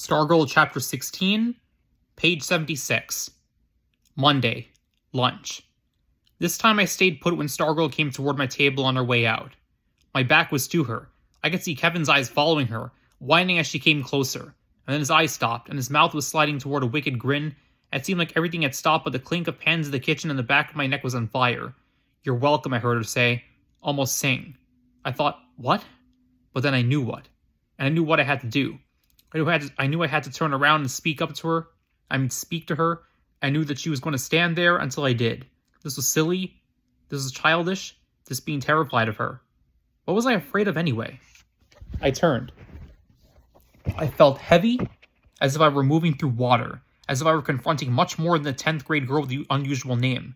Stargirl Chapter 16, page 76. Monday, lunch. This time I stayed put when Stargirl came toward my table on her way out. My back was to her. I could see Kevin's eyes following her, whining as she came closer, and then his eyes stopped, and his mouth was sliding toward a wicked grin. It seemed like everything had stopped, but the clink of pans in the kitchen and the back of my neck was on fire. "You're welcome," I heard her say, almost sing. I thought, what? But then I knew what. And I knew what I had to do. I knew I had to turn around and speak to her. I knew that she was going to stand there until I did. This was silly. This was childish. Just being terrified of her. What was I afraid of anyway? I turned. I felt heavy, as if I were moving through water, as if I were confronting much more than the 10th grade girl with the unusual name.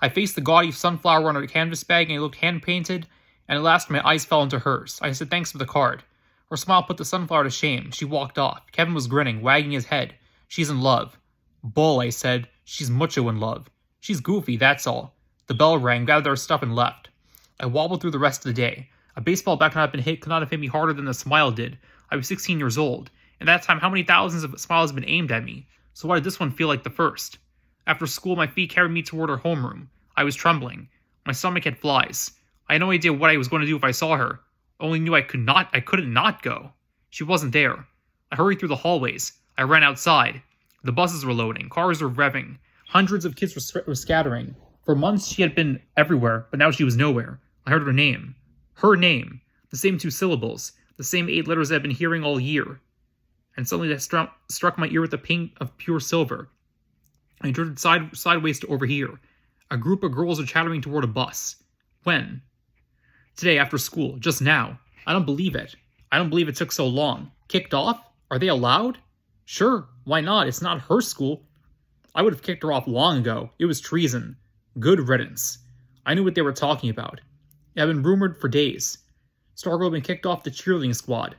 I faced the gaudy sunflower on her canvas bag, and it looked hand-painted, and at last my eyes fell into hers. I said thanks for the card. Her smile put the sunflower to shame. She walked off. Kevin was grinning, wagging his head. "She's in love." "Bull," I said. "She's mucho in love. She's goofy, that's all." The bell rang, gathered our stuff, and left. I wobbled through the rest of the day. A baseball bat could not have hit me harder than the smile did. I was 16 years old. And at that time, how many thousands of smiles had been aimed at me? So why did this one feel like the first? After school, my feet carried me toward her homeroom. I was trembling. My stomach had flies. I had no idea what I was going to do if I saw her. Only knew I couldn't not go. She wasn't there. I hurried through the hallways. I ran outside. The buses were loading. Cars were revving. Hundreds of kids were scattering. For months she had been everywhere, but now she was nowhere. I heard her name. Her name. The same 2 syllables. The same 8 letters I had been hearing all year. And suddenly that struck my ear with the ping of pure silver. I drifted sideways to over here. A group of girls were chattering toward a bus. When? Today, after school. Just now. I don't believe it. I don't believe it took so long. Kicked off? Are they allowed? Sure. Why not? It's not her school. I would have kicked her off long ago. It was treason. Good riddance. I knew what they were talking about. It had been rumored for days. Stargirl had been kicked off the cheerleading squad.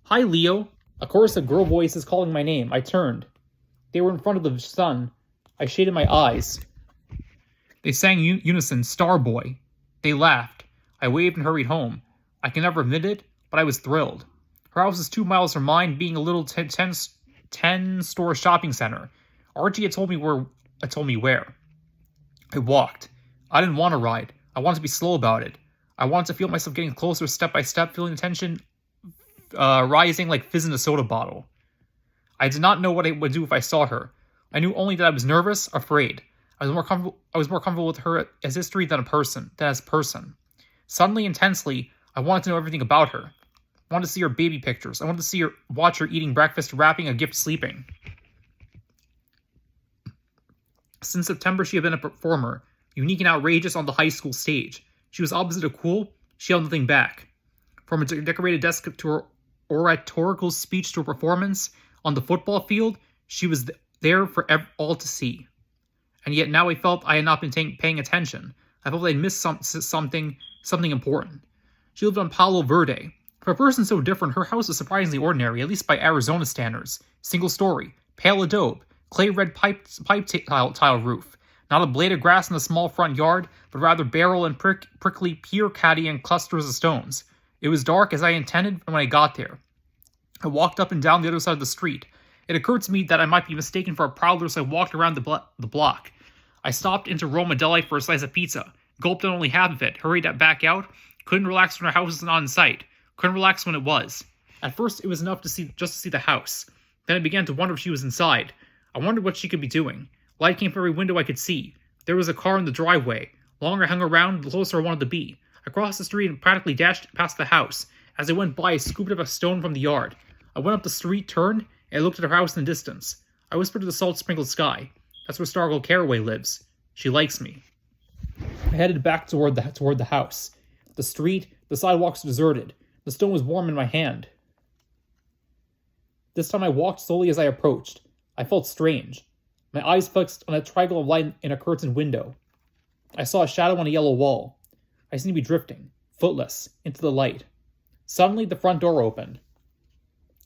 "Hi, Leo." A chorus of girl voices calling my name. I turned. They were in front of the sun. I shaded my eyes. They sang unison, "Starboy." They laughed. I waved and hurried home. I can never admit it, but I was thrilled. Her house is 2 miles from mine, being a little 10-store shopping center. Archie had told me where. I walked. I didn't want to ride. I wanted to be slow about it. I wanted to feel myself getting closer step by step, feeling the tension rising like fizz in a soda bottle. I did not know what I would do if I saw her. I knew only that I was nervous, afraid. I was more comfortable with her as history than as a person. Suddenly, intensely, I wanted to know everything about her. I wanted to see her baby pictures. I wanted to watch her eating breakfast, wrapping a gift, sleeping. Since September, she had been a performer, unique and outrageous on the high school stage. She was opposite of cool. She held nothing back. From a decorated desk to her oratorical speech to a performance on the football field, she was there for all to see. And yet now I felt I had not been paying attention. I felt I had missed something important. She lived on Palo Verde. For a person so different, her house was surprisingly ordinary, at least by Arizona standards. Single story, pale adobe, clay red pipe tile roof. Not a blade of grass in the small front yard, but rather barrel and prickly pear caddy and clusters of stones. It was dark as I intended when I got there. I walked up and down the other side of the street. It occurred to me that I might be mistaken for a prowler, so I walked around the block. I stopped into Roma Deli for a slice of pizza, gulped on only half of it, hurried back out, couldn't relax when her house was not in sight, couldn't relax when it was. At first, it was enough to see the house. Then I began to wonder if she was inside. I wondered what she could be doing. Light came from every window I could see. There was a car in the driveway. The longer I hung around, the closer I wanted to be. I crossed the street and practically dashed past the house. As I went by, I scooped up a stone from the yard. I went up the street, turned, and I looked at her house in the distance. I whispered to the salt-sprinkled sky. That's where Stargirl Caraway lives. She likes me. I headed back toward the house. The street, the sidewalks were deserted. The stone was warm in my hand. This time I walked slowly as I approached. I felt strange. My eyes fixed on a triangle of light in a curtained window. I saw a shadow on a yellow wall. I seemed to be drifting, footless, into the light. Suddenly, the front door opened.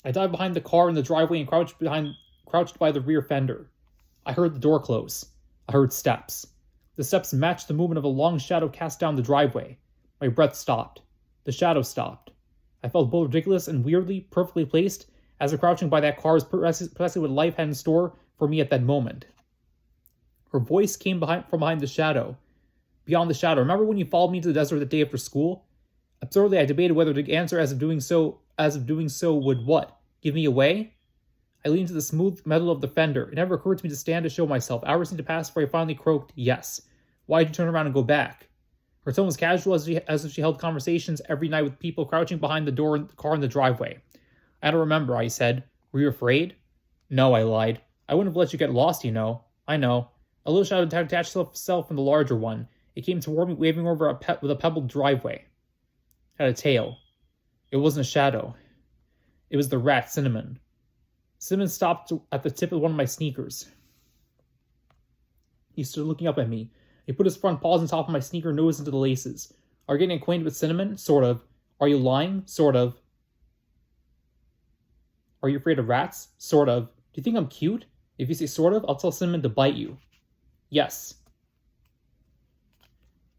I dived behind the car in the driveway and crouched by the rear fender. I heard the door close. I heard steps. The steps matched the movement of a long shadow cast down the driveway. My breath stopped. The shadow stopped. I felt both ridiculous and weirdly, perfectly placed, As her crouching by that car was precisely what life had in store for me at that moment. Her voice came from behind the shadow. Beyond the shadow. Remember when you followed me to the desert the day after school? Absurdly, I debated whether to answer as of doing so would what? Give me away? I leaned to the smooth metal of the fender. It never occurred to me to stand to show myself. Hours seemed to pass before I finally croaked, yes. Why did you turn around and go back? Her tone was casual as if she held conversations every night with people crouching behind the car in the driveway. I don't remember, I said. Were you afraid? No, I lied. I wouldn't have let you get lost, you know. I know. A little shadow detached itself from the larger one. It came toward me, waving over with a pebbled driveway. It had a tail. It wasn't a shadow. It was the rat, Cinnamon. Cinnamon stopped at the tip of one of my sneakers. He stood looking up at me. He put his front paws on top of my sneaker nose into the laces. Are you getting acquainted with Cinnamon? Sort of. Are you lying? Sort of. Are you afraid of rats? Sort of. Do you think I'm cute? If you say sort of, I'll tell Cinnamon to bite you. Yes.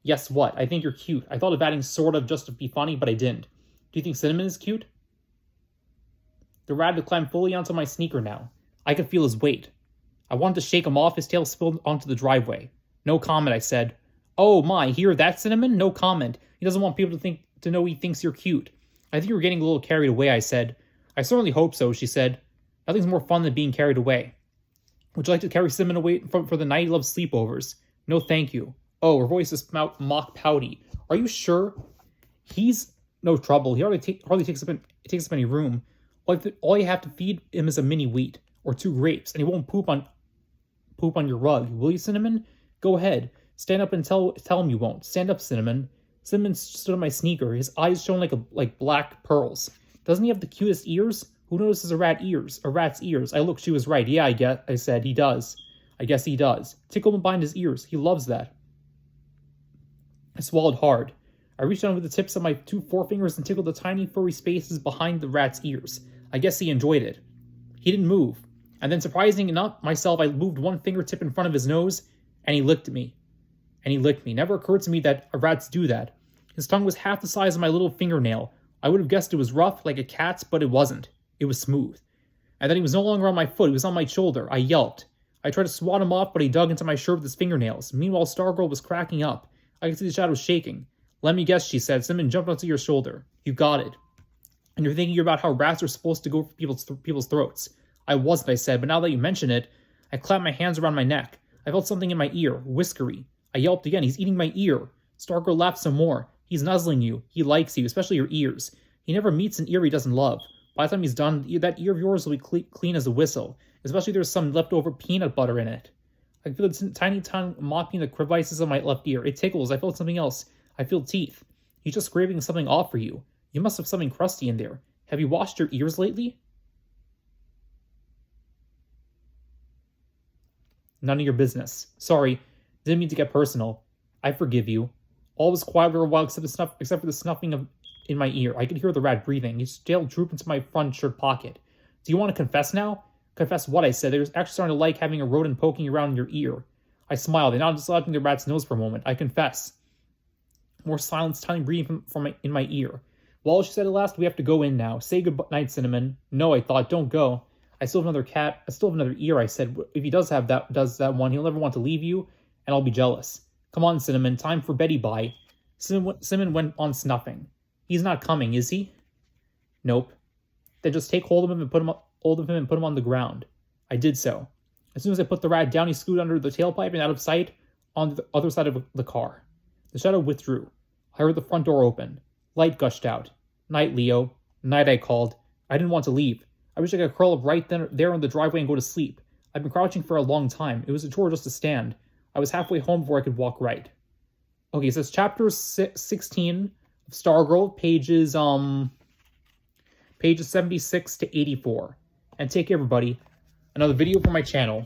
Yes, what? I think you're cute. I thought of adding sort of just to be funny, but I didn't. Do you think Cinnamon is cute? The rat had climbed fully onto my sneaker now. I could feel his weight. I wanted to shake him off. His tail spilled onto the driveway. No comment, I said. Oh my, hear that, Cinnamon? No comment. He doesn't want people to know he thinks you're cute. I think you're getting a little carried away, I said. I certainly hope so, she said. Nothing's more fun than being carried away. Would you like to carry Cinnamon away for the night? He loves sleepovers. No, thank you. Oh, her voice is mock pouty. Are you sure? He's no trouble. He hardly takes up any room. All you have to feed him is a mini wheat or 2 grapes, and he won't poop on your rug. Will you, Cinnamon? Go ahead. Stand up and tell him you won't. Stand up, Cinnamon. Cinnamon stood on my sneaker. His eyes shone like black pearls. Doesn't he have the cutest ears? Who notices a rat's ears? I looked. She was right. Yeah, I said. He does. I guess he does. Tickle him behind his ears. He loves that. I swallowed hard. I reached down with the tips of my 2 forefingers and tickled the tiny furry spaces behind the rat's ears. I guess he enjoyed it. He didn't move. And then, surprising enough, I moved one fingertip in front of his nose, and he licked me. Never occurred to me that rats do that. His tongue was half the size of my little fingernail. I would have guessed it was rough, like a cat's, but it wasn't. It was smooth. And then he was no longer on my foot. He was on my shoulder. I yelped. I tried to swat him off, but he dug into my shirt with his fingernails. Meanwhile, Stargirl was cracking up. I could see the shadows shaking. Let me guess, she said. Cinnamon jumped onto your shoulder. You got it. And you're thinking about how rats are supposed to go for people's throats. I wasn't, I said, but now that you mention it, I clapped my hands around my neck. I felt something in my ear, whiskery. I yelped again. He's eating my ear. Stargirl laughed some more. He's nuzzling you. He likes you, especially your ears. He never meets an ear he doesn't love. By the time he's done, that ear of yours will be clean as a whistle, especially if there's some leftover peanut butter in it. I feel the tiny tongue mopping the crevices of my left ear. It tickles. I felt something else. I feel teeth. He's just scraping something off for you. You must have something crusty in there. Have you washed your ears lately? None of your business. Sorry, didn't mean to get personal. I forgive you. All was quiet for a while except for the snuffing in my ear. I could hear the rat breathing. His tail drooped into my front shirt pocket. Do you want to confess now? Confess what? I said. They were actually starting to like having a rodent poking around in your ear. I smiled. They nodded, slapping the rat's nose for a moment. I confess. More silence, tiny breathing in my ear. Well, she said at last, we have to go in now. Say good night, Cinnamon. No, I thought, don't go. I still have another ear, I said. If he does that one, he'll never want to leave you, and I'll be jealous. Come on, Cinnamon, time for Betty bye. Cinnamon went on snuffing. He's not coming, is he? Nope. Then just take hold of him and put him on the ground. I did so. As soon as I put the rat down, he scooted under the tailpipe and out of sight on the other side of the car. The shadow withdrew. I heard the front door open. Light gushed out. Night, Leo. Night, I called. I didn't want to leave. I wish I could curl up right there in the driveway and go to sleep. I've been crouching for a long time. It was a chore just to stand. I was halfway home before I could walk right. Okay, so it's chapter 16 of Stargirl, pages 76 to 84. And take care, everybody. Another video for my channel.